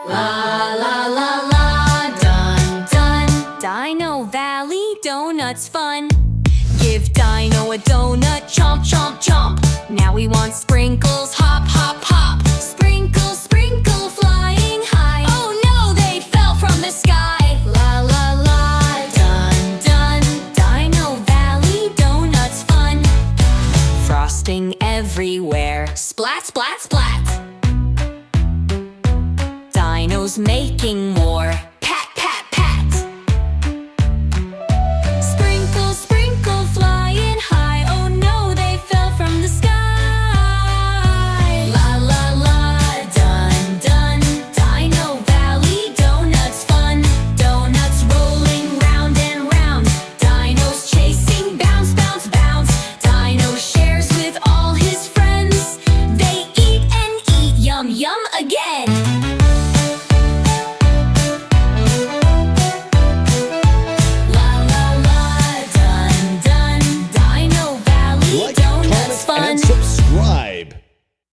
La la la la, done done. Dino Valley Donut's fun. Give Dino a donut, chomp chomp chomp. Now he wants sprinkles, hop hop hop. Sprinkle sprinkle flying high. Oh no, they fell from the sky. La la la, done done. Dino Valley Donut's fun. Frosting everywhere, splat splat splat. Dino's making more, pat pat pat. Sprinkle sprinkle flying high. Oh no, they fell from the sky. La la la, done done. Dino Valley Donut's fun. Donuts rolling round and round. Dinos chasing, bounce bounce bounce. Dino shares with all his friends. They eat and eat, yum yum again.